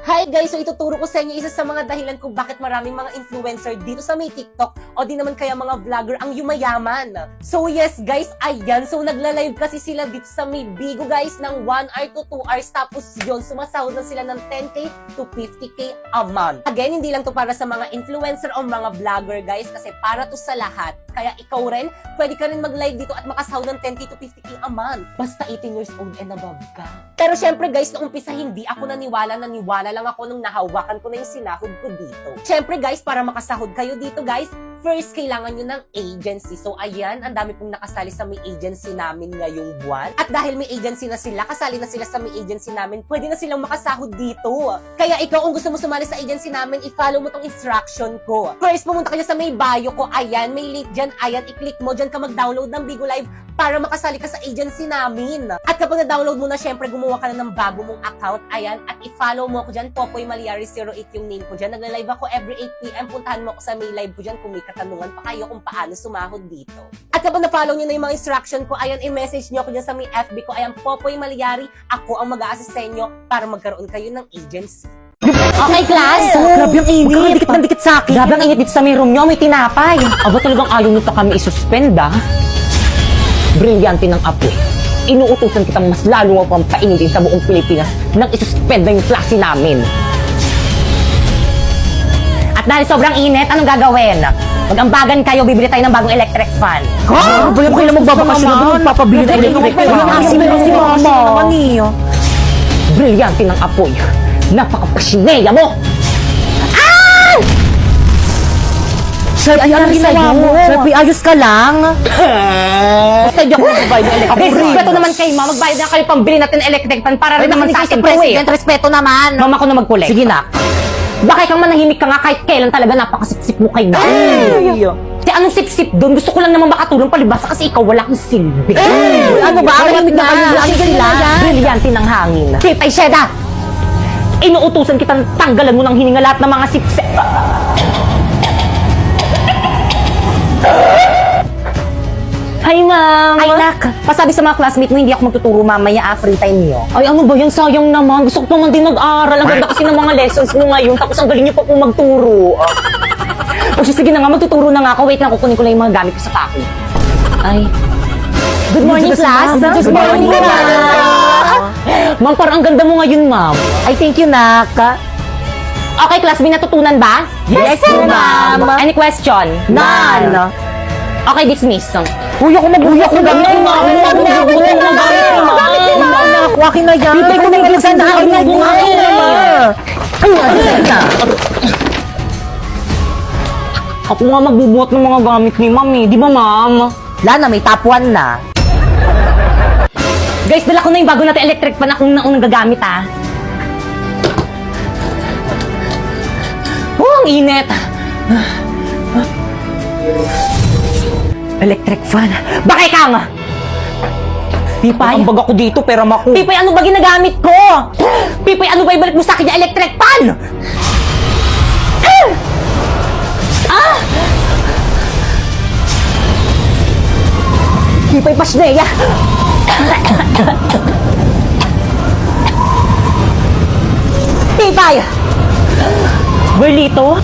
Hi guys! So ituturo ko sa inyo isa sa mga dahilan kung bakit maraming mga influencer dito sa may TikTok o di naman kaya mga vlogger ang yumayaman. So yes guys, ayan. So nagla-live kasi sila dito sa may Bigo guys ng 1 hour to 2 hours tapos yun, sumasahod na sila ng 10k to 50k a month. Again, hindi lang to para sa mga influencer o mga vlogger guys kasi para to sa lahat. Kaya ikaw rin, pwede ka rin mag-live dito at makasahod ng 10k to 50k a month. Basta 18 years old and above ka. Pero syempre guys, noong umpisa hindi ako naniwala lang ako nung nahawakan ko na yung sinahod ko dito. Syempre guys, para makasahod kayo dito guys, first kailangan nyo ng agency. So ayan, ang dami pong nakasali sa may agency namin ngayong buwan. At dahil may agency na sila, kasali na sila sa may agency namin, pwede na silang makasahod dito. Kaya ikaw, kung gusto mo sumali sa agency namin, i-follow mo tong instruction ko. First, pumunta ka dyan sa may bio ko. Ayan, may link dyan. Ayan, i-click mo. Dyan ka mag-download ng Bigo Live para makasali ka sa agency namin. At kapag na-download mo na, syempre, gumawa ka na ng bago mong account. Ayan, at i-follow mo ako dyan. Popoy Maliari 08 yung name ko dyan. Nagla-live ako every 8 p.m. Puntahan mo ako sa may live ko dyan kung may katanungan pa kayo kung paano sumahod dito. At kapag na-follow nyo na yung mga instruction ko, ayan, i-message nyo ako dyan sa may FB ko. Ayan, Popoy Maliari. Ako ang mag-a-assist sa inyo para magkaroon kayo ng agency. Okay, class! Grabe ang init! Dikit ng dikit sa akin. Grabe ang init dito sa may room nyo, may tinapay. Aba talagang ayaw nito kami isuspend, ah. Brilyante ng apoy. Inuutusan kitang mas lalo mo pang painitin sa buong Pilipinas nang isuspend na yung klase namin. At dahil sobrang init, anong gagawin? Mag-ambagan kayo, bibili tayo ng bagong electric fan. Ha? Bayan ko lang magbabakasyon na doon, magpapabili ng electric fan. Walang asin na si mama. naman niyo. Brilyante ng apoy. Napaka-pasineya mo! Sir, ayan ang ginawa mo. Sir, ayos ka lang. Basta di ako magbabayad ng electric fan. Respeto naman kayo, ma. Magbayad na kayo pambili natin ng electric fan para rin naman sa akin to eh. Respeto naman. Mama ko na mag-collect. Sige na. Baka ikaw manahimik ka nga kahit kailan talaga napakasipsip mo kay na. Kasi anong sipsip doon? Gusto ko lang naman makatulong palibasa kasi ikaw wala kang silbi. Ano ba? Maraming na kayo lang sila. Brilyante ng hangin. Kipay Sheda! Inuutusan kitang tanggalan mo ng hininga lahat ng mga sipsip. Hi, ma'am! Ay, nak. Pasabi sa mga classmate mo, hindi ako magtuturo mamaya free time niyo. Ay, ano ba yan? Sayang naman. Gusto ko naman din mag-aral. Ang ganda kasi ng mga lessons mo ngayon. Tapos ang galing niyo pa po magturo. O sige na nga, magtuturo na nga ako. Wait lang, kukunin ko lang yung mga gamit ko sa pako. Ay. Good morning, class! Good morning, ma'am. Ma'am, parang ang ganda mo ngayon, ma'am. Ay, thank you, nak. Okay, class, may natutunan ba? Yes, ma'am. Any question? None. Okay, dismiss. Uy, ako mabuhay ako gamit ko, ma'am. Akin na yan. Bibay ko na yung Akin na yan. Ako nga magbubuhat ng mga gamit ni ma'am eh. Di ba, ma'am? Lana, may top 1 na. Guys, dala ko na yung bago natin electric fan akong naunang gagamit, ah. Oh, ang init. Electric fan. Bakit kang? Pipay? Ang baga ko dito, pero maku. Pipay, ano ba ginagamit ko? Pipay, ano ba ibalik mo sa akin yung electric fan? Ah! Pipay, pasneya. Pipay! Berlito?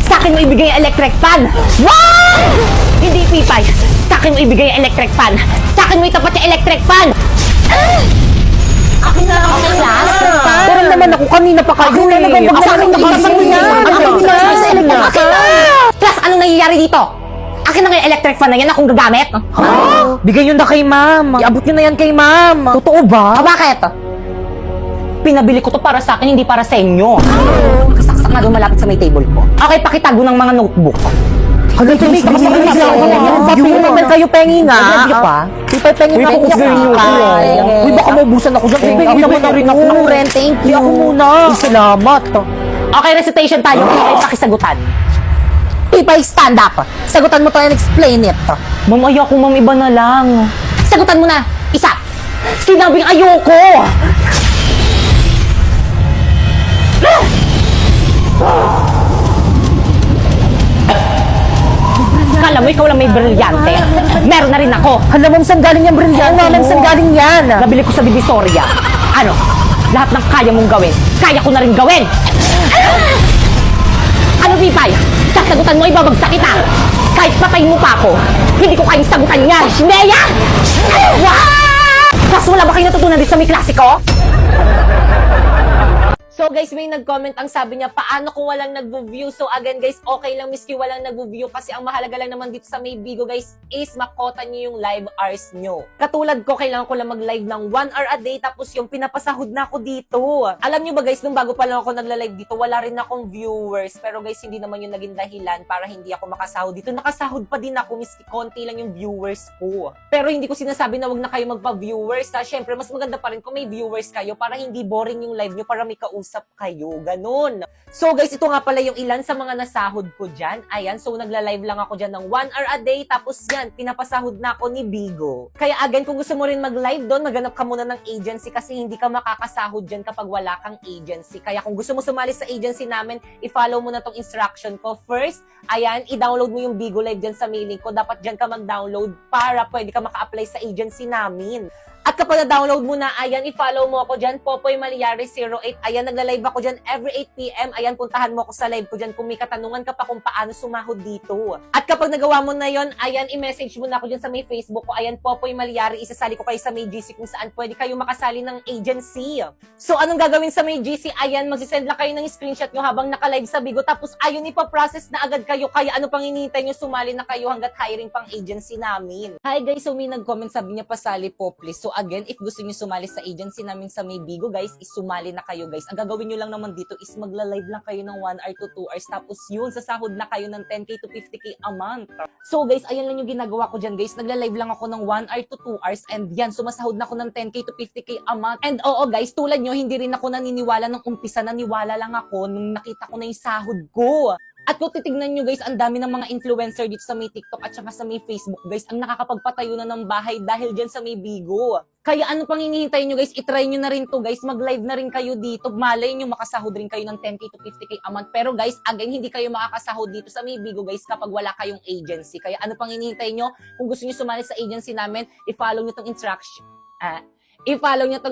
Sa akin mo ibigay yung electric fan! Wow! Hindi, Pipay! Sa akin mo ibigay yung electric fan! Sa akin mo itapat yung electric fan! Akin na lang ako ng class! Pero naman ako kanina pa kayo eh. Akin na Akin na. Class, anong nangyayari dito? Akin na nga yung electric fan na yan, akong gagamit. Bigay nyo na kay ma'am. Iabot nyo na yan kay ma'am. Totoo ba? Bakit? Pinabili ko to para sa akin, hindi para sa inyo. Kasaksak nga doon malapit sa may table ko. Okay, pakitago ng mga notebook. Hindi naman kayo pengi nga. Hindi pa. Pipay pengi Uy, nga. focus ganyan yung Uy, baka maubusan ako dyan. Pengi naman na rin ako. Ren, thank you. Ako muna. Salamat. Okay, recitation tayo. Pipay, pakisagutan. Pipay, stand up. Sagutan mo to and explain it. Ma'am, ayoko, ma'am, iba na lang. Sagutan mo na. Isa. Sinabing ayoko. Akala mo ikaw lang may brilyante. Meron na rin ako. Hala, ma'am, saan galing yung brilyante Oo nga, mo? ma'am, saan galing yan? Nabili ko sa Divisoria. Ano? Lahat ng kaya mong gawin, kaya ko na rin gawin! Ano, Bipay? Sasagutan mo, ibabagsak kita! Kahit patayin mo pa ako, hindi ko kayang sagutan yan! Shineya! Wow! Tapos wala ba kayo natutunan din sa may klasiko? So guys, may nag-comment ang sabi niya, paano kung walang nag-view? So again guys, okay lang miski walang nag-view kasi ang mahalaga lang naman dito sa may Bigo guys is makota niyo yung live hours nyo. Katulad ko, kailangan ko lang mag-live ng 1 hour a day tapos yung pinapasahod na ako dito. Alam niyo ba guys, nung bago pa lang ako nagla-live dito, wala rin akong viewers. Pero guys, hindi naman yung naging dahilan para hindi ako makasahod dito. Nakasahod pa din ako miski konti lang yung viewers ko. Pero hindi ko sinasabi na wag na kayo magpa-viewers. Syempre, mas maganda pa rin kung may viewers kayo para hindi boring yung live nyo, para may kausap kayo, ganun. So guys, ito nga pala yung ilan sa mga nasahod ko dyan. Ayan, so nagla-live lang ako dyan ng 1 hour a day, tapos yan, pinapasahod na ako ni Bigo. Kaya again, kung gusto mo rin mag-live doon, maghanap ka muna ng agency kasi hindi ka makakasahod dyan kapag wala kang agency. Kaya kung gusto mo sumali sa agency namin, i-follow mo na tong instruction ko. First, ayan, i-download mo yung Bigo Live dyan sa mailing ko. Dapat dyan ka mag-download para pwede ka maka-apply sa agency namin. At kapag na-download mo na, ayan, i-follow mo ako dyan, Popoy Malyari 08. Ayan, nagla-live ako dyan every 8 p.m. Ayan, puntahan mo ako sa live ko dyan kung may katanungan ka pa kung paano sumahod dito. At kapag nagawa mo na yon, ayan, i-message mo na ako dyan sa may Facebook ko. Ayan, Popoy Malyari, isasali ko kayo sa may GC kung saan pwede kayo makasali ng agency. So, anong gagawin sa may GC? Ayan, magsisend lang kayo ng screenshot nyo habang naka-live sa Bigo. Tapos, ayun, ipaprocess na agad kayo. Kaya ano pang hinihintay nyo, sumali na kayo hanggat hiring pang agency namin. Hi guys, so may nag-comment, sabi niya, pasali po please. So, again, if gusto niyo sumali sa agency namin sa may Bigo, guys, is sumali na kayo, guys. Ang gagawin niyo lang naman dito is magla-live lang kayo ng 1 hour to 2 hours. Tapos yun, sasahod na kayo ng 10k to 50k a month. So, guys, ayan lang yung ginagawa ko dyan, guys. Nagla-live lang ako ng 1 hour to 2 hours and yan, sumasahod na ako ng 10k to 50k a month. And oo, guys, tulad nyo, hindi rin ako naniniwala ng umpisa. Naniwala lang ako nung nakita ko na yung sahod ko. At kung titignan nyo guys, ang dami ng mga influencer dito sa may TikTok at saka sa may Facebook guys, ang nakakapagpatayo na ng bahay dahil dyan sa may Bigo. Kaya ano pang hinihintay nyo guys, itry nyo na rin to guys, mag-live na rin kayo dito, malay nyo makasahod rin kayo ng 10k to 50k a month. Pero guys, again, hindi kayo makakasahod dito sa may Bigo guys kapag wala kayong agency. Kaya ano pang hinihintay nyo, kung gusto nyo sumali sa agency namin, i-follow nyo tong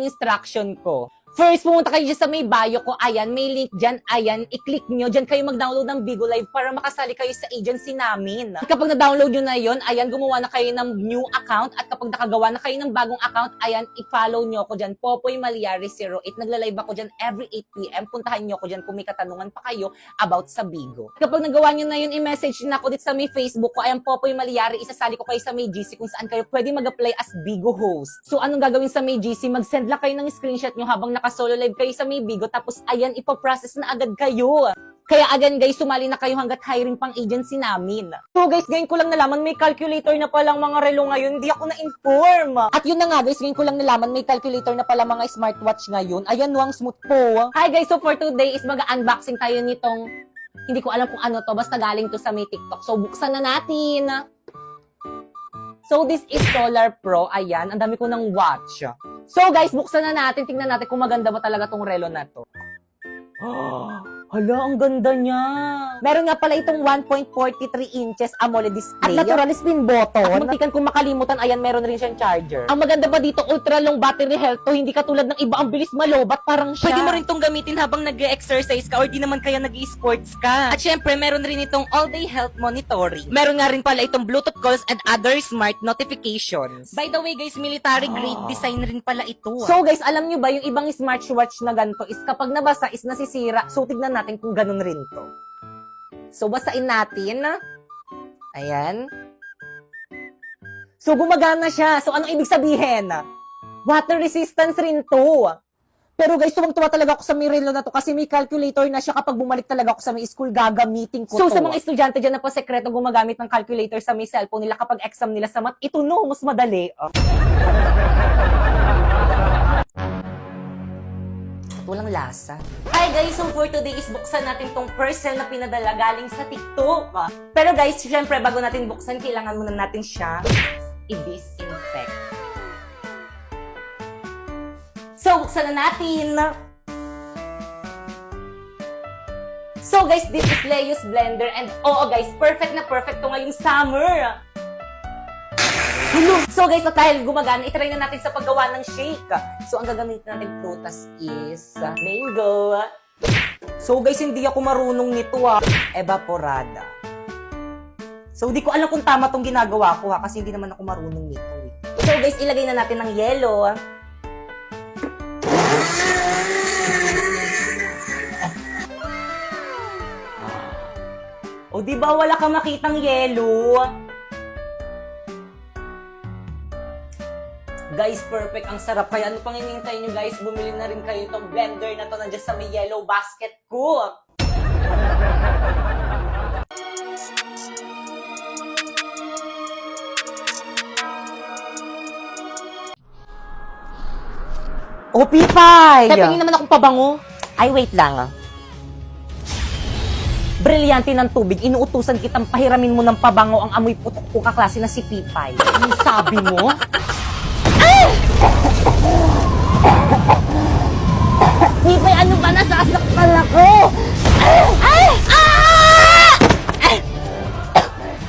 instruction ko. First, pumunta kayo dyan sa may bio ko. Ayan, may link dyan. Ayan, i-click nyo. Dyan kayo mag-download ng Bigo Live para makasali kayo sa agency namin. At kapag na-download nyo na yon, ayan, gumawa na kayo ng new account. At kapag nakagawa na kayo ng bagong account, ayan, i-follow nyo ako dyan. Popoy Malyari 08. Nagla-live ako dyan every 8 p.m. Puntahan nyo ako dyan kung may katanungan pa kayo about sa Bigo. At kapag nagawa nyo na yun, i-message na ako dito sa may Facebook ko. Ayan, Popoy Malyari. Isasali ko kayo sa may GC kung saan kayo pwede mag-apply as Bigo host. So, anong gagawin sa may GC? Mag-send lang kayo ng screenshot nyo habang naka-solo live kayo sa may Bigo, tapos ayan, ipaprocess na agad kayo. Kaya again guys, sumali na kayo hanggat hiring pang agency namin. So guys, ngayon ko lang nalaman may calculator na palang mga relo ngayon, hindi ako na-inform. At yun na nga guys, ngayon ko lang nalaman may calculator na pala mga smartwatch ngayon. Ayan, ang smooth po. Hi guys, so for today is mag-unboxing tayo nitong, hindi ko alam kung ano to, basta galing to sa may TikTok. So buksan na natin. So this is Solar Pro, ayan, ang dami ko ng watch. So guys, buksan na natin, tingnan natin kung maganda ba talaga tong relo na to. Hala, ang ganda niya. Meron nga pala itong 1.43 inches AMOLED display. At natural spin button. At muntikan kung makalimutan, ayan, meron rin siyang charger. Ang maganda pa dito, ultra long battery health to, hindi katulad ng iba, ang bilis malobat, parang siya. Pwede mo rin tong gamitin habang nag-exercise ka or di naman kaya nag-sports ka. At syempre, meron rin itong all-day health monitoring. Meron nga rin pala itong Bluetooth calls and other smart notifications. By the way guys, military grade design rin pala ito. So guys, alam nyo ba, yung ibang smartwatch na ganito is kapag nabasa is nasisira. So tignan natin kung ganun rin to. So, basain natin. Ayan. So, gumagana siya. So, anong ibig sabihin? Water resistance rin to. Pero guys, tuwang-tuwa talaga ako sa Mirelo na to kasi may calculator na siya kapag bumalik talaga ako sa may school, gagamitin ko to. So, sa mga estudyante dyan na po sekreto gumagamit ng calculator sa may cellphone nila kapag exam nila sa math, ito no, mas madali. Walang lasa. Hi guys, so for today is buksan natin tong parcel na pinadala galing sa TikTok. Pero guys, syempre bago natin buksan, kailangan muna natin siya i-disinfect. So, buksan na natin. So, So guys, this is Leo's Blender and oo guys, perfect na perfect to ngayong summer. So guys, at dahil gumagana, itry na natin sa paggawa ng shake. So ang gagamitin natin prutas is mango. So guys, hindi ako marunong nito evaporada. So di ko alam kung tama tong ginagawa ko kasi hindi naman ako marunong nito So guys, ilagay na natin ng yelo. O di ba wala kang makitang yelo? Guys, perfect. Ang sarap. Kaya ano pang hinihintay nyo guys? Bumili na rin kayo itong blender na to nandiyan sa may yellow basket ko. Oh, Pipay! Pepengin naman akong pabango. Ay, wait lang. Brilyante ng tubig, inuutusan kitang pahiramin mo ng pabango ang amoy putok ko kaklase na si Pipay. Ang sabi mo? Pipay, ano ba? Nasasaktan ako!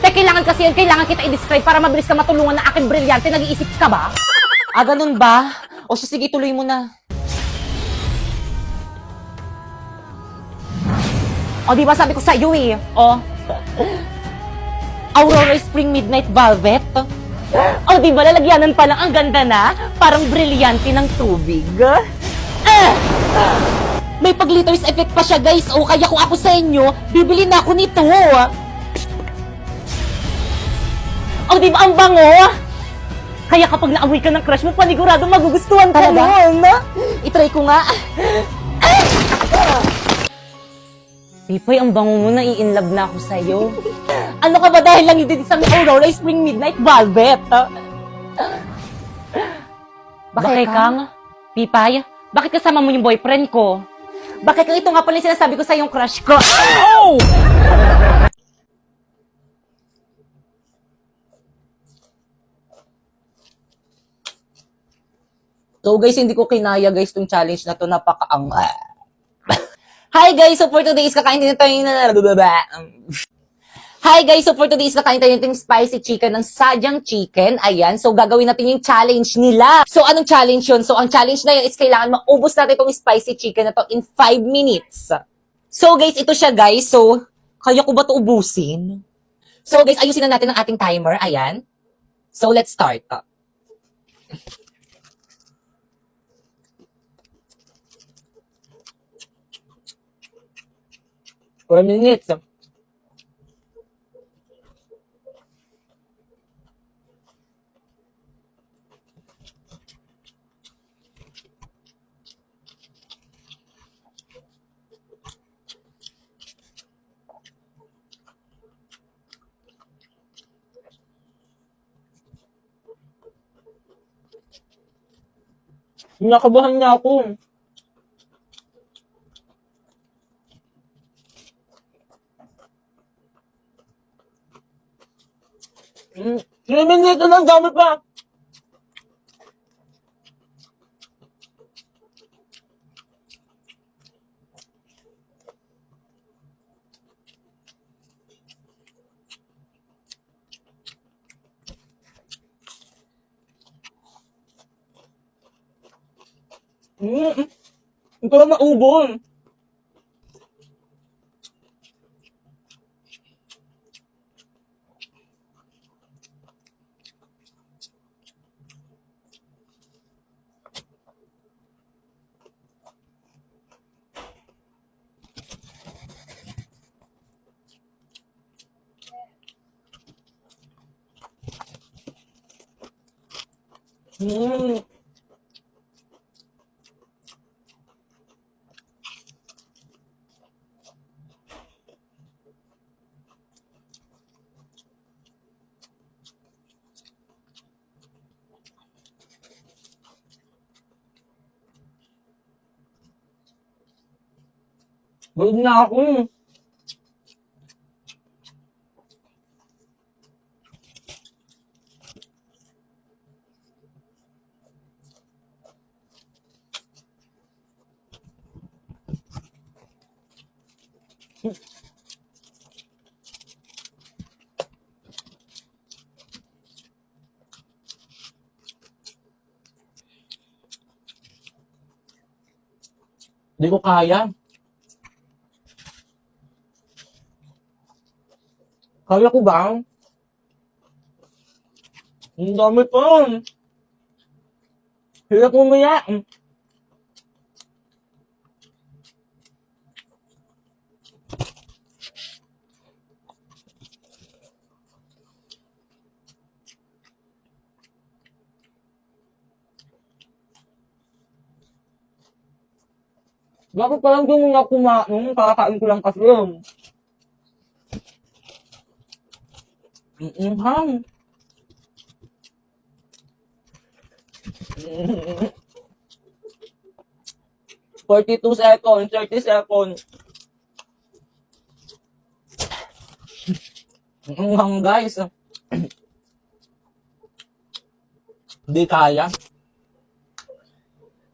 Kailangan kasi yun, kailangan kita i-describe para mabilis ka matulungan na aking brilyante. Nag-iisip ka ba? Ganun ba? O sige, tuloy mo na. O, di ba sabi ko sa iyo Aurora Spring Midnight Velvet. O, di ba lalagyanan pa lang ang ganda na? Parang brilyante ng tubig. May pag-glitters effect pa siya, guys. O, kaya kung ako sa inyo, bibili na ako nito. O, di ba ang bango? Kaya kapag naamoy ka ng crush mo, panigurado magugustuhan ka nun. I-try ko nga. Pipay, ang bango mo, nai-inlove na ako sa'yo. Ano ka ba dahil lang din sa Aurora Spring Midnight Velvet? Bakit kang? Pipay, bakit kasama mo yung boyfriend ko? Bakit kang ito nga pala yung sinasabi ko sa yung crush ko? Oh! So guys, hindi ko kinaya guys tong challenge na to, napakaang. Hi guys, so for today's kakain din tayo Hi guys, so for today's kakain tayo ng spicy chicken ng Sadyang Chicken. Ayan, so gagawin natin yung challenge nila. So anong challenge yun? So ang challenge na yun is kailangan maubos natin itong spicy chicken na to in 5 minutes. So guys, ito siya guys. So, kaya ko ba to ubusin? So guys, ayusin na natin ang ating timer. Ayan. So let's start. 4 minutes. Nakabahan niya ako. Minute na ang dami pa. Ito na maubon. Bulog na ako. Hindi ko kaya. Kaya ko ba? Ang dami pa. Hirap umaya. Bakit parang di mo nga kumain? Kakakain ko lang kasi yun. Ham. 42 seconds, 30 seconds. Ang guys. Hindi kaya.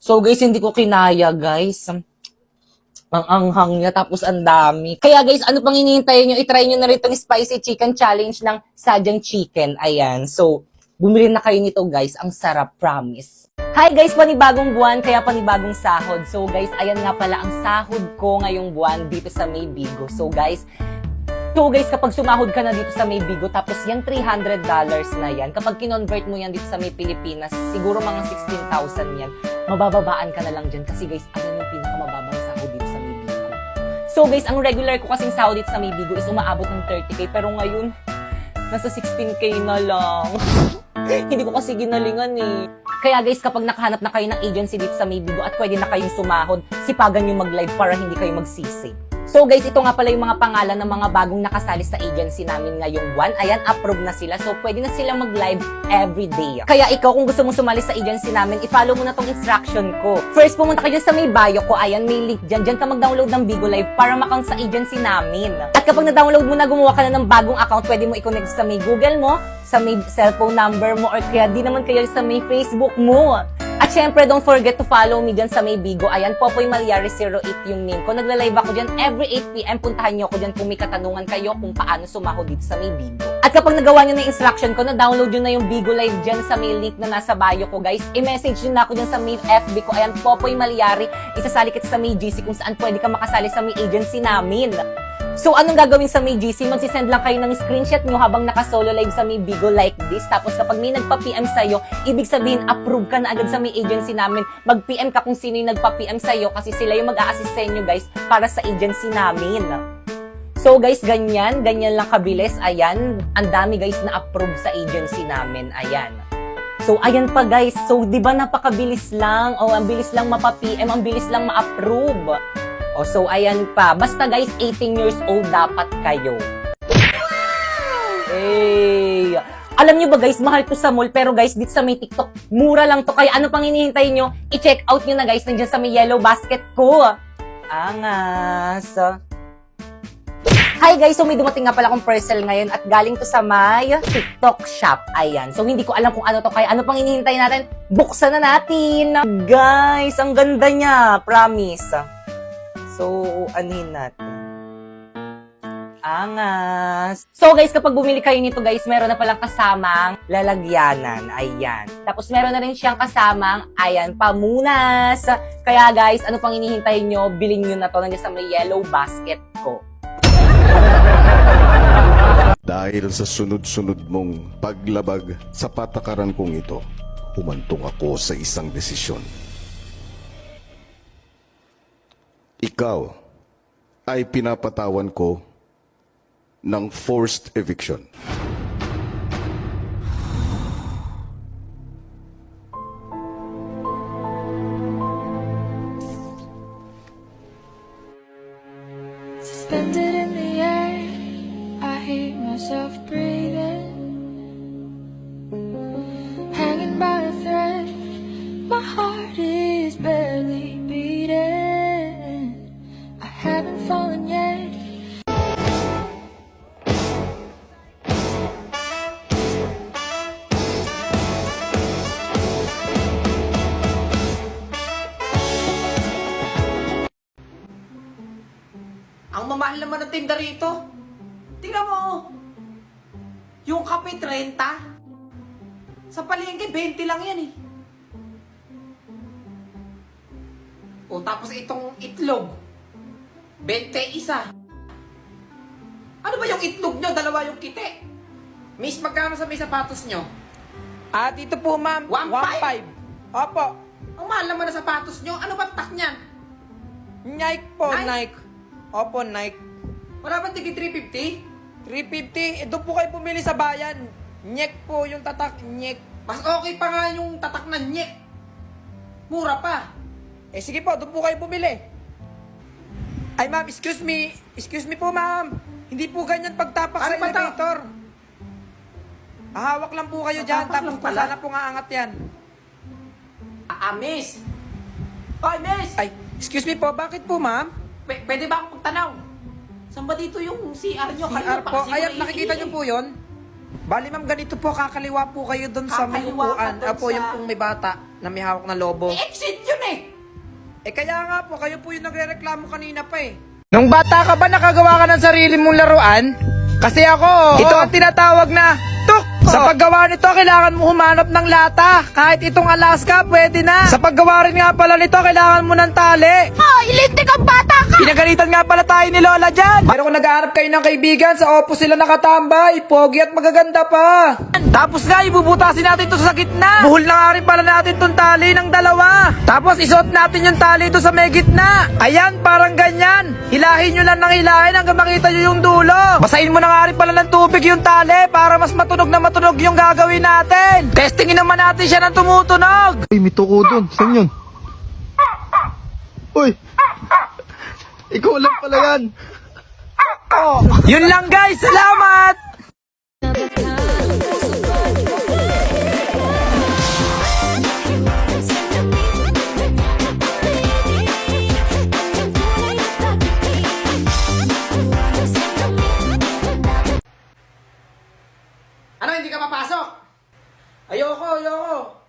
So guys, hindi ko kinaya guys. Ang anghang niya, tapos ang dami. Kaya guys, ano pang hinihintay nyo? I-try nyo na rin itong spicy chicken challenge ng Sadyang Chicken. Ayan. So, bumili na kayo nito guys. Ang sarap, promise. Hi guys, panibagong buwan, kaya panibagong sahod. So guys, ayan nga pala ang sahod ko ngayong buwan dito sa May Bigo. So guys, kapag sumahod ka na dito sa May Bigo, tapos yung $300 na yan, kapag kinonvert mo yan dito sa May Pilipinas, siguro mga 16,000 yan, mabababaan ka na lang dyan. Kasi guys, ayan yung pinakamababang sahod dito sa May Bigo. So guys, ang regular ko kasing sahod dito sa May Bigo is umaabot ng 30K, pero ngayon, nasa 16K na lang. Hindi ko kasi ginalingan eh. Kaya guys, kapag nakahanap na kayo ng agency dito sa May Bigo at pwede na kayong sumahod, sipagan nyo mag-live para hindi kayo magsisi. So guys, ito nga pala yung mga pangalan ng mga bagong nakasali sa agency namin ngayong buwan. Ayan, approve na sila. So pwede na silang mag-live every day. Kaya ikaw, kung gusto mong sumali sa agency namin, i-follow mo na tong instruction ko. First, pumunta ka dyan sa may bio ko. Ayan, may link dyan. Dyan ka mag-download ng Bigo Live para ma-count sa agency namin. At kapag na-download mo na, gumawa ka na ng bagong account, pwede mo i-connect sa may Google mo, sa may cellphone number mo, or kaya di naman kayo sa may Facebook mo. At syempre, don't forget to follow me dyan sa May Bigo. Ayan, Popoy Malyari 08 yung name ko. Nagla-live ako dyan every 8 p.m. Puntahan nyo ako dyan kung may katanungan kayo kung paano sumahod dito sa May Bigo. At kapag nagawa nyo na yung instruction ko, na-download nyo na yung Bigo Live dyan sa may link na nasa bio ko, guys. I-message nyo na ako dyan sa may FB ko. Ayan, Popoy Malyari. Isasali kita sa may GC kung saan pwede ka makasali sa may agency namin. So, anong gagawin sa may GC? Magsisend lang kayo ng screenshot nyo habang naka-solo live sa may Bigo like this. Tapos, kapag may nagpa-PM sa'yo, ibig sabihin, approve ka na agad sa may agency namin. Mag-PM ka kung sino yung nagpa-PM sa'yo kasi sila yung mag-a-assist sa inyo, guys, para sa agency namin. So, guys, ganyan lang kabilis. Ayan, ang dami, guys, na approve sa agency namin. Ayan. So, ayan pa, guys. So, di ba napakabilis lang? O, ang bilis lang mapa-PM, ang bilis lang ma-approve. O, so, ayan pa. Basta, guys, 18 years old dapat kayo. Hey! Alam nyo ba, guys, mahal to sa mall, pero, guys, dito sa may TikTok, mura lang to. Kaya ano pang hinihintay nyo? I-check out nyo na, guys, nandiyan sa may yellow basket ko. Angas. Hi, guys. So, may dumating nga pala akong parcel ngayon at galing to sa may TikTok shop. Ayan. So, hindi ko alam kung ano to. Kaya ano pang hinihintay natin? Buksan na natin. Guys, ang ganda niya. Promise. So, anuhin natin. Angas. So, guys, kapag bumili kayo nito, guys, meron na palang kasamang lalagyanan. Ayan. Tapos, meron na rin siyang kasamang, ayan, pamunas. Kaya, guys, ano pang hinihintay nyo? Bilhin nyo na to. Nandiyan sa may yellow basket ko. Dahil sa sunod-sunod mong paglabag sa patakaran kong ito, humantong ako sa isang desisyon. Ikaw ay pinapatawan ko ng forced eviction. Suspended in the air, I hear myself breathing, hanging by a thread. My heart is barely beating. I haven't fallen yet. mahal naman ang tinda rito. Tingnan mo, oh. Yung kape 30. Sa palengke, 20 lang yan eh. O tapos itong itlog, 21. Ano ba yung itlog nyo? Dalawa yung kite. Miss, magkano sa may sapatos nyo? Dito po ma'am, 1.5? 1.5. Opo. Ang mahal naman na sapatos nyo. Ano ba tak niyan? Nike po, Nike? Nike. Opo, Nike. Wala bang tigi 350? 350. Doon po kayo bumili sa bayan. Nyek po yung tatak, nyek. Mas okay pa nga yung tatak na nyek. Mura pa. Sige po, doon po kayo bumili. Ay ma'am, excuse me. Excuse me po ma'am. Hindi po ganyan pagtapak Ano sa ba to? elevator. Hawak lang po kayo dyan, Tapak tapos lang pala? pasana po nga angat yan. Miss. Hoy, miss! Ay, excuse me po, bakit po ma'am? Pwede ba akong magtanaw? Saan ba dito yung CR nyo? CR po. Ayan, nakikita nyo po yun? Bali ma'am, ganito po, kakaliwa po kayo doon sa may Kakaliwa ka upuan. dun Apo, sa- yung pong may bata na may hawak na lobo. Exit yun eh! Kaya nga po, kayo po yung nagre-reklamo kanina pa eh. Nung bata ka ba nakagawa ka ng sarili mong laruan? Kasi ako, ito ang tinatawag na tuk! Sa paggawa nito, kailangan mo humanap ng lata. Kahit itong Alaska, pwede na. Sa paggawa rin nga pala nito, kailangan mo ng tali. Ilintik ang bata ka! Pinagalitan nga pala tayo ni Lola dyan. Pero kung nag-aarap kayo ng kaibigan, sa oppo sila nakatambay. Pogi at magaganda pa. Tapos nga, ibubutasin natin ito sa gitna. Buhol na nga rin pala natin itong tali ng dalawa. Tapos isuot natin yung tali ito sa may gitna. Ayan, parang ganyan. Hilahin nyo lang ng hilahin hanggang makita nyo yung dulo. Basahin mo na nga rin pala ng tubig yung tali para mas matunog na matunog yung gagawin natin. Testingin naman natin siya ng tumutunog. Uy, may tuko doon. Saan yun? Uy! Ikaw lang pala yan. Yun lang guys, salamat! Ano, hindi ka papasok? Ayoko.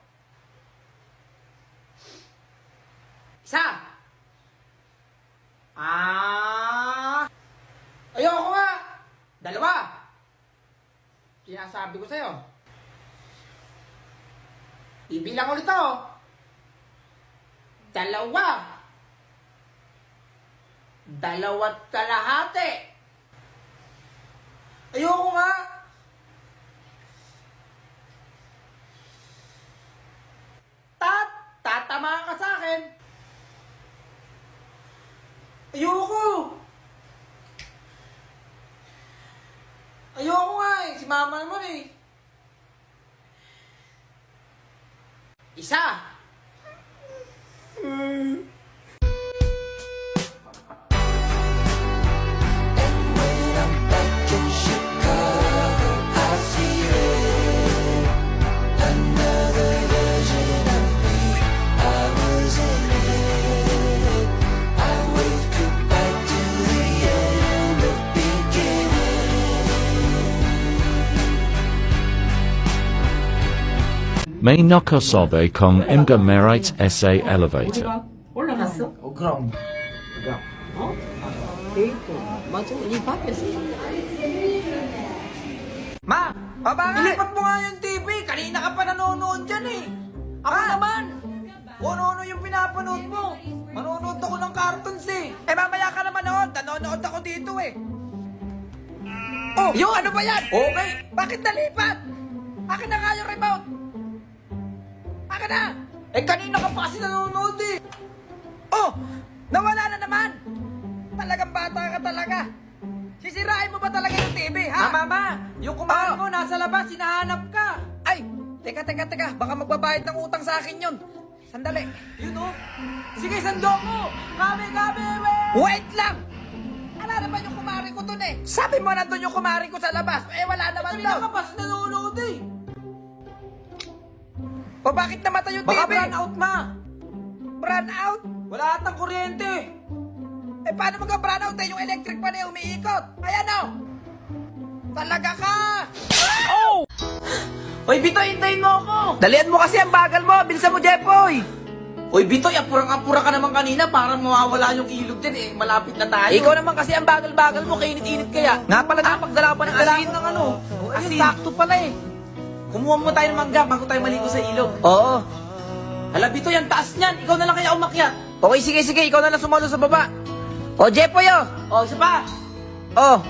Isa. Ayoko nga. Dalawa. Sinasabi ko sa'yo. Ibilang ulit ako. Dalawa. Dalawat kalahati. Ayoko nga. Tatama ka sa akin. Ayoko. Ayoko nga eh. Si mama naman eh. Isa. May nakasabi kong imga merit SA elevator. Ma! Bakit? Ilipat mo nga yung TV. Kanina ka pa nanonood dyan eh. Ako naman. Kung ano yung pinapanood mo. Manonood ako ng cartoons eh. Mamaya ka naman noon. Nanonood ako dito eh. Oh! Yung ano ba yan? Okay. Bakit nalipat? Akin na nga yung remote. Akin na. Kanina ka pa kasi nanonood eh. Oh! Nawala na naman. Talagang bata ka talaga. Sisirain mo ba talaga yung TV, ha? Mama, yung kumain mo nasa labas, hinahanap ka. Ay, teka. Baka magbabayad ng utang sa akin yun. Sandali. Yun oh. Sige, sandok mo. Kami, wait lang. Ala naman yung kumari ko dun eh. Sabi mo nandun yung kumari ko sa labas. Wala naman daw. Kanina ka pa nanonood eh. O bakit namatay yung TV? Baka brownout out, ma. Brownout? Wala atang kuryente. Paano magka-brownout eh? Yung electric pa na umiikot. Ayan o. Talaga ka. Oh! Hoy, Bito, hintayin mo ako. Dalian mo kasi ang bagal mo. Bilisan mo, Jepoy. Uy, Bitoy, apurang-apura ka naman kanina. Parang mawawala yung ilog din eh. Malapit na tayo. Ikaw naman kasi ang bagal-bagal mo. Kainit-init kaya. Nga pala, napagdala pa ng asin. Ng ano? Asin. Sakto pala eh. Kumuha mo tayo ng mangga bago tayo maligo sa ilog. Oo. Hala, Bitoy, ang taas niyan. Ikaw na lang kaya umakyat. Okay, sige. Ikaw na lang sumalo sa baba. O, Jepoy, oh. O, isa pa. O,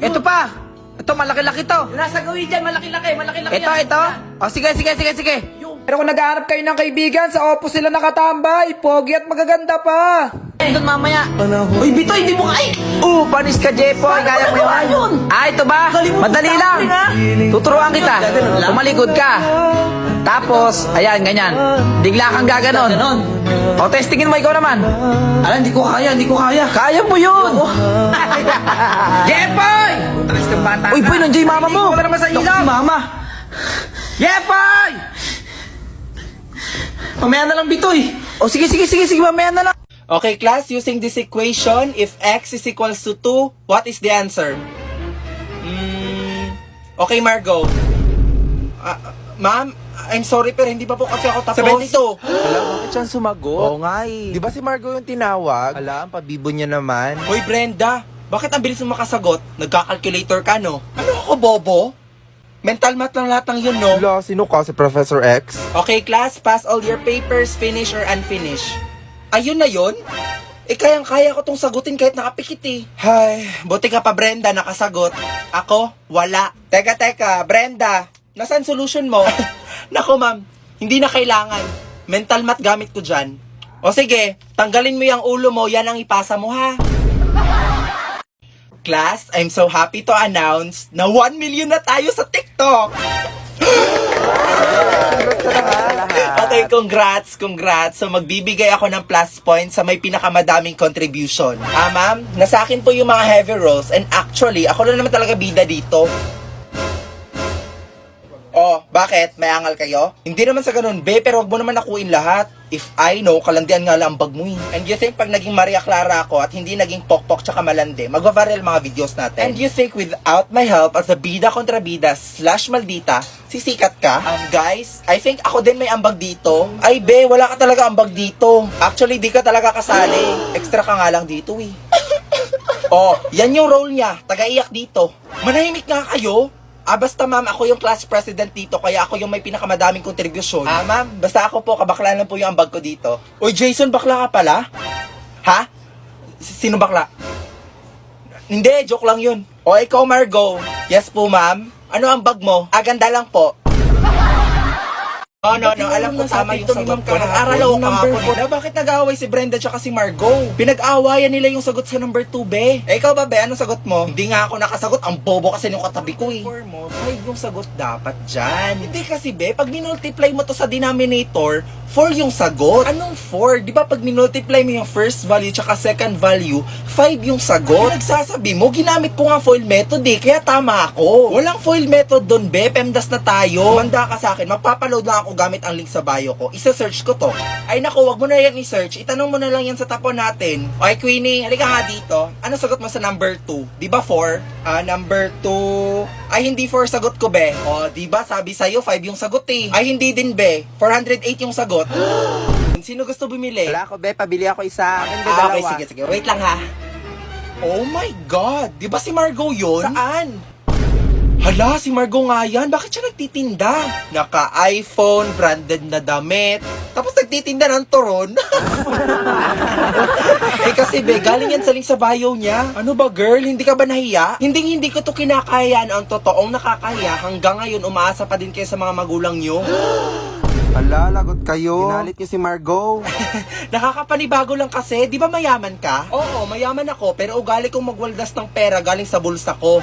ito pa. Ito, malaki-laki to. Yung nasa gawin dyan, malaki-laki. Ito. O, sige. Pero kung nag-aarap kayo ng kaibigan, sa Oppo sila nakatambay. Pogi at magaganda pa. Doon mamaya. Uy, Bitoy, hindi mo kaya. Panis ka, Jepoy. Kaya mo yun. Ito ba? Madali lang. Tuturuan kita. Tumalikod ka. Tapos, ayan, ganyan. Bigla kang gaganon. O, testingin mo ikaw naman. Alam, hindi ko kaya. Kaya mo yun. Jepoy! Uy, boy, nandiyan yung mama mo. Wala naman sa ilaw. Si mama. Jepoy! Mamaya na lang, Bitoy. O, sige, mamaya na lang. Okay, class, using this equation, if x is equals to 2, what is the answer? Okay, Margo. Ma'am, I'm sorry pero hindi pa po kasi ako tapos. 72. Alam, bakit siyang sumagot? Oo nga eh. Di ba si Margo yung tinawag? Alam, pabibo niya naman. Hoy, Brenda, bakit ang bilis mo makasagot? Nagka-calculator ka, no? Ano ako, bobo? Mental math lang lahat ng yun, no? Wala, sino ka? Si Professor X? Okay, class, pass all your papers, finish or unfinish. Ayun na yun? Kayang-kaya ko tong sagutin kahit nakapikit eh. Hay, buti ka pa, Brenda, nakasagot. Ako, wala. Teka, Brenda, nasaan solution mo? Nako, ma'am, hindi na kailangan. Mental math gamit ko dyan. O sige, tanggalin mo yung ulo mo, yan ang ipasa mo, ha? Class, I'm so happy to announce na 1 million na tayo sa TikTok! Okay, congrats. So, magbibigay ako ng plus points sa may pinakamadaming contribution. Ma'am, nasa akin po yung mga heavy rolls and actually, ako na naman talaga bida dito. Oh, bakit? May angal kayo? Hindi naman sa ganun, be, pero wag mo naman nakuin lahat. If I know, kalandian nga lang ang bag mo eh. And you think pag naging Maria Clara ako at hindi naging pokpok tsaka malandi, magva-viral mga videos natin. And you think without my help as a bida kontra bida / maldita, sisikat ka? Guys, I think ako din may ambag dito. Ay be, wala ka talaga ambag dito. Actually, di ka talaga kasali. Extra ka nga lang dito eh. Oh, yan yung role niya. Taga-iyak dito. Manahimik nga kayo. Basta ma'am, ako yung class president dito, kaya ako yung may pinakamadaming kontribusyon. Ma'am, basta ako po, kabakla lang po yung ambag ko dito. Uy, Jason, bakla ka pala? Ha? Sino bakla? Hindi, joke lang yun. O, ikaw, Margo. Yes po, ma'am. Ano ang bag mo? Ganda lang po. No, alam ko tama yung sagot ko. Nag-aral ako kahapon nila. Bakit nag-aaway si Brenda tsaka si Margo? Pinag-aawayan nila yung sagot sa number 2, be. Ikaw ba, be? Anong sagot mo? Hindi nga ako nakasagot. Ang bobo kasi nung katabi ko eh. 4 mo, 5 yung sagot dapat dyan. Hindi kasi, be, pag minultiply mo to sa denominator, 4 yung sagot. Anong 4? Di ba pag minultiply mo yung first value tsaka second value, 5 yung sagot? Nagsasabi mo, ginamit ko nga foil method eh, kaya tama ako. Walang foil method doon, be. Pemdas na tayo. Manda ka sa akin, magpapaload lang ako gamit ang link sa bio ko. Isa-search ko to. Ay nako, wag mo na yan i-search. Itanong mo na lang yan sa tapon natin. Okay, Queenie, halika nga dito. Ano sagot mo sa number 2? Di ba 4? Number 2... Ay, hindi 4 sagot ko, be. O, di ba sabi sa'yo, 5 yung sagot eh. Ay, hindi din, be. 408 yung sagot. Sino gusto bumili? Wala ako, be. Pabili ako isa. Okay, sige. Wait lang, ha. Oh my God! Di ba si Margo yun? Saan? Hala, si Margo nga yan. Bakit siya nagtitinda? Naka-iPhone, branded na damit. Tapos nagtitinda ng turon. Kasi be, galing yan sa link sa bio niya. Ano ba girl, hindi ka ba nahiya? Hindi ko to kinakayaan. Ang totoong nakakaya. Hanggang ngayon, umaasa pa din kayo sa mga magulang nyo. Hala, lagot kayo. Ginalit niyo si Margo. Nakakapanibago lang kasi, di ba mayaman ka? Oo, mayaman ako, pero ugali kong magwaldas ng pera galing sa bulsa ko.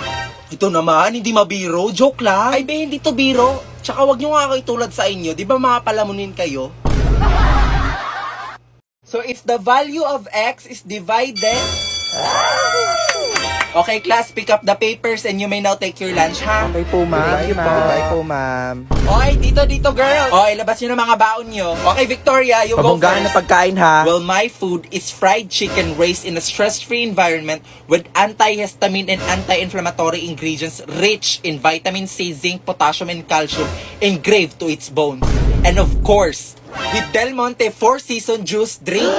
Ito naman, hindi mabiro, joke lang. Ay be, hindi to biro. Tsaka wag nyo nga ako itulad sa inyo, di ba mga palamunin kayo? So if the value of x is divided... Okay, class, pick up the papers and you may now take your lunch, ha? Okay po, ma'am. Bye po, ma'am. Okay, dito, girl. Okay, labas nyo ng mga baon nyo. Okay, Victoria, you go Pabonggahan na first. pagkain, ha? Well, my food is fried chicken raised in a stress-free environment with antihistamine and anti-inflammatory ingredients rich in vitamin C, zinc, potassium, and calcium engraved to its bones. And of course, with Del Monte 4-season juice drink.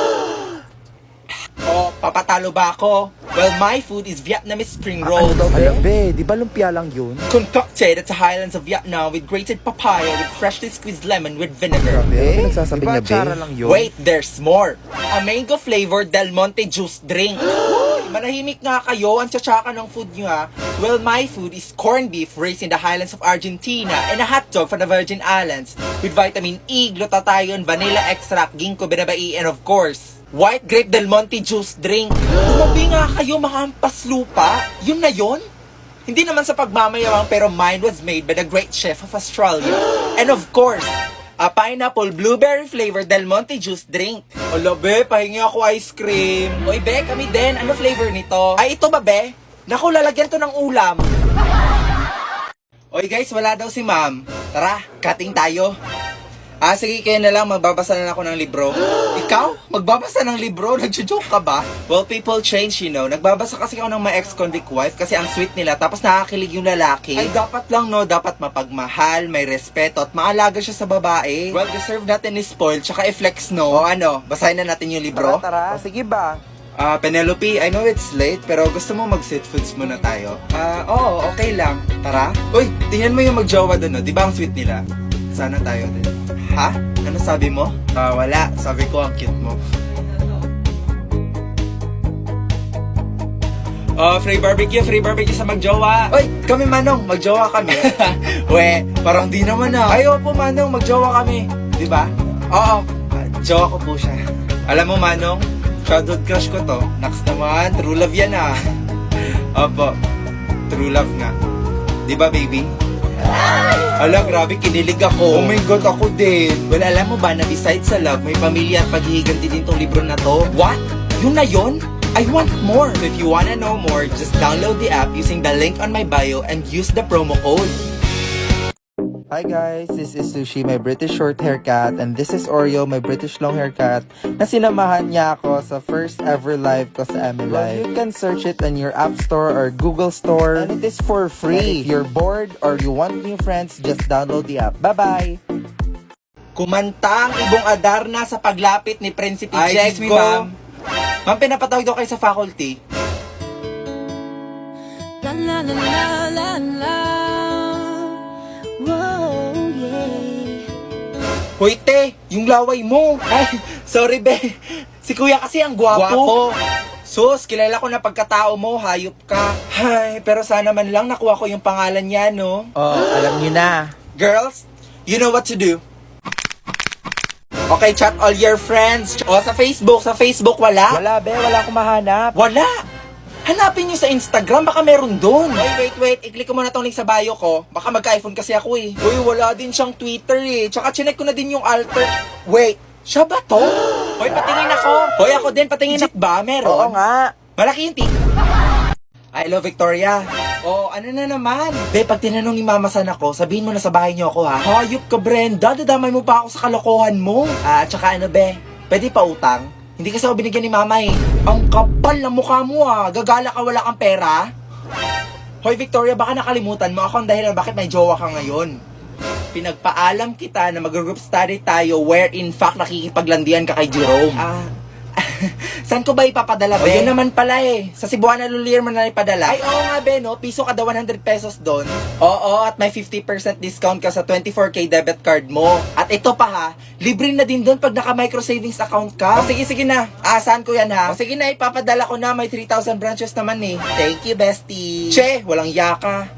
Oh, papatalo ba ako? Well, my food is Vietnamese spring rolls. Alam be, di ba lumpia lang yun? Concocted at the highlands of Vietnam with grated papaya with freshly squeezed lemon with vinegar. Be, nagsasabi niya be. Lang yun. Wait, there's more. A mango flavored Del Monte juice drink. Manahimik nga kayo, ang tsatsaka ng food nyo ha. Well, my food is corned beef raised in the highlands of Argentina and a hot dog from the Virgin Islands with vitamin E, glutathione, vanilla extract, ginkgo biloba, and of course, white grape Del Monte juice drink. Tumabi nga kayo, mga ampas lupa. Yun na yun? Hindi naman sa pagmamayabang pero mine was made by the great chef of Australia. And of course, a pineapple blueberry flavored Del Monte juice drink. Hala be, pahingi ako ice cream. Oy be, kami din. Ano flavor nito? Ay, ito ba be? Naku, lalagyan to ng ulam. Oy guys, wala daw si ma'am. Tara, cutting tayo. Sige, kayo na lang, magbabasa na ako ng libro. Ikaw? Magbabasa ng libro? Nagjo-joke ka ba? Well, people change, you know. Nagbabasa kasi ako ng my ex-convict wife kasi ang sweet nila tapos nakakilig yung lalaki. Ay, dapat lang, no? Dapat mapagmahal, may respeto at maalaga siya sa babae. Well, deserve natin ni spoil tsaka i-flex, no? O ano, basahin na natin yung libro? Tara. Sige ba? Penelope, I know it's late, pero gusto mo mag-sit foods muna tayo? Oo, okay lang. Tara. Uy, tingnan mo yung magjowa doon, no? Di ba ang sweet nila? Sana tayo din. Ha? Ano sabi mo? Wala. Sabi ko ang cute mo. Free barbecue sa magjowa. Uy, kami Manong, magjowa kami. We, parang di naman ah. Ay, opo Manong, magjowa kami. Di ba? Oo, jowa ko po siya. Alam mo Manong, childhood crush ko to. Next naman, true love yan ah. Opo, true love nga. Di ba baby? Ala, grabe, kinilig ako. Oh my God, ako din. Well, alam mo ba na besides sa love, may pamilya at paghihiganti din tong libro na to? What? Yun na yun? I want more. So if you wanna know more, just download the app using the link on my bio and use the promo code. Hi guys, this is Sushi, my British short haircut, and this is Oreo, my British long haircut, na sinamahan niya ako sa first ever live ko sa ML Live. You can search it on your App Store or Google Store, and it is for free. And if you're bored or you want new friends, just download the app. Bye-bye! Kumanta ang ibong Adarna sa paglapit ni Prinsipe Jego. Ma'am. Ma'am, pinapatawag daw kayo sa faculty. La la la la la la. Whoa, yeah. Hoy te, yung laway mo. Ay, sorry be. Si kuya kasi ang gwapo. Sus, kilala ko na pagkatao mo, hayop ka. Ay, pero sana man lang nakuha ko yung pangalan niya, no? Oh, alam niyo na. Girls, you know what to do. Okay, chat all your friends. O, sa Facebook wala? Wala be, wala akong mahanap. Wala! Hanapin nyo sa Instagram, baka meron doon. Wait, i-click ko muna tong link sa bio ko. Baka magka-iPhone kasi ako eh. Uy, wala din siyang Twitter eh. Tsaka chinek ko na din yung alter. Wait, siya ba to? Hoy, patingin ako. Hoy, ako din, patingin ba? Meron? Oo nga. Malaki yung Hello, Victoria. Oh, ano na naman? Be, pag tinanong ni Mama saan ako, sabihin mo na sa bahay niyo ako ha. Hayop ka, Brenda. Dadamay mo pa ako sa kalokohan mo. Tsaka ano, be? Pwede pa utang? Hindi kasi ako binigyan ni Mama eh. Ang kapal ng mukha mo ah. Gagala ka, wala kang pera. Hoy, Victoria, baka nakalimutan mo ako ang dahilan bakit may jowa ka ngayon. Pinagpaalam kita na mag-group study tayo where in fact nakikipaglandian ka kay Jerome. Saan ko ba ipapadala, be? Yun naman pala eh. Sa Cebuana Lulier mo na ipadala. Ay, oo nga, be, no? Piso kada 100 pesos doon. Oo, at may 50% discount ka sa 24K debit card mo. At ito pa ha, libre na din doon pag naka-micro savings account ka. Sige na. Saan ko yan ha? Sige na, ipapadala ko na. May 3,000 branches naman eh. Thank you, bestie. Che, walang yaka.